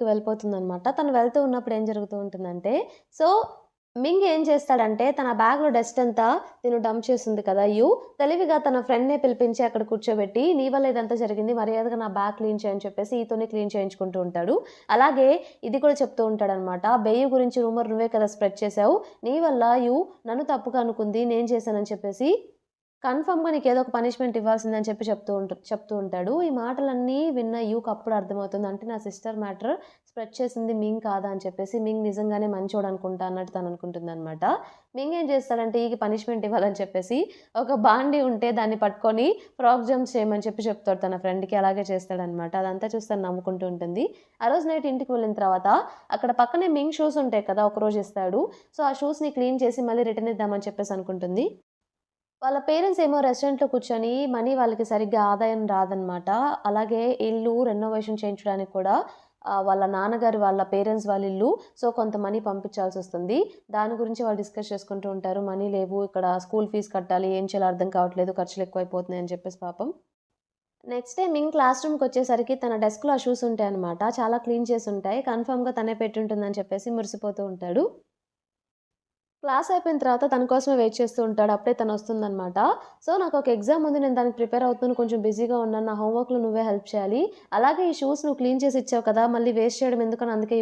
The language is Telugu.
రూమ్‌కి వెళ్ళిపోతుందనమాట. తను వెళ్తూ ఉన్నప్పుడు ఏం జరుగుతూ ఉంటుందంటే, సో, మింగ్ ఏం చేస్తాడంటే, తన బ్యాగ్‌లో డస్ట్ అంతా తిను డంప్ చేస్తుంది కదా! తెలివిగా తన ఫ్రెండ్‌నే పిలిపించి అక్కడ కూర్చోబెట్టి, "నీ వల్ల ఇదంతా జరిగింది. మర్యాదగా నా బ్యాగ్ క్లీన్ చెయి" అని చెప్పేసి ఈతోనే క్లీన్ చేయించుకుంటూ ఉంటాడు. అలాగే ఇది కూడా చెప్తూ ఉంటాడనమాట. "బెయ్యి గురించి రూమర్ నువ్వే కదా స్ప్రెడ్ చేశావు. నీ వల్ల నన్ను తప్పుగా అనుకుంది. నేను చేశానని చెప్పేసి కన్ఫర్మ్‌గా నీకేదో ఒక పనిష్మెంట్ ఇవ్వాల్సిందని" చెప్పి చెప్తూ ఉంటాడు. ఈ మాటలన్నీ విన్న అప్పుడు అర్థమవుతుంది. అంటే నా సిస్టర్ మ్యాటర్ స్ప్రెడ్ చేసింది మింగ్ కాదా అని చెప్పేసి, మింగ్ నిజంగానే మంచోడనుకుంటా అన్నట్టు తననుకుంటుందనమాట. మింగ్ ఏం చేస్తాడంటే ఈకి పనిష్మెంట్ ఇవ్వాలని చెప్పేసి ఒక బాండీ ఉంటే దాన్ని పట్టుకొని ఫ్రాక్ జంప్స్ చేయమని చెప్తాడు తన ఫ్రెండ్‌కి. అలాగే చేస్తాడనమాట. అదంతా చూసి తను నవ్వుకుంటూ ఉంటుంది. ఆ రోజు నైట్ ఇంటికి వెళ్ళిన తర్వాత అక్కడ పక్కనే మింగ్ షూస్ ఉంటాయి కదా! ఒకరోజు ఇస్తాడు. సో, ఆ షూస్‌ని క్లీన్ చేసి మళ్ళీ రిటర్న్ ఇద్దామని చెప్పేసి అనుకుంటుంది. వాళ్ళ పేరెంట్స్ ఏమో రెస్టారెంట్‌లో కూర్చొని మనీ వాళ్ళకి సరిగ్గా ఆదాయం రాదనమాట. అలాగే ఇల్లు రెనోవేషన్ చేయించడానికి కూడా వాళ్ళ నాన్నగారు వాళ్ళ పేరెంట్స్ వాళ్ళ ఇల్లు. సో, కొంత మనీ పంపించాల్సొస్తుంది. దాని గురించి వాళ్ళు డిస్కస్ చేసుకుంటూ ఉంటారు. మనీ లేవు, ఇక్కడ స్కూల్ ఫీజ్ కట్టాలి, ఏం చేయాలో అర్థం కావట్లేదు, ఖర్చులు ఎక్కువైపోతున్నాయి అని చెప్పేసి పాపం. నెక్స్ట్ డే మింగ్ క్లాస్ రూమ్‌కొచ్చేసరికి తన డెస్క్‌లో ఆ షూస్ ఉంటాయన్నమాట. చాలా క్లీన్ చేసుంటాయి. కన్ఫర్మ్‌గా తనే పెట్టుంటుందని చెప్పేసి మురిసిపోతూ ఉంటాడు. క్లాస్ అయిపోయిన తర్వాత తన కోసమే వెయిట్ చేస్తూ ఉంటాడు. అప్పుడే తనొస్తుందనమాట. సో, నాకొక ఎగ్జామ్ ఉంది. నేను దానికి ప్రిపేర్ అవుతున్నాను. కొంచెం బిజీగా ఉన్నాను. నా హోమ్ వర్క్‌లో నువ్వే హెల్ప్ చేయాలి. అలాగే ఈ షూస్ నువ్వు క్లీన్ చేసి ఇచ్చావు కదా! మళ్ళీ వేస్ట్ చేయడం ఎందుకని అందుకే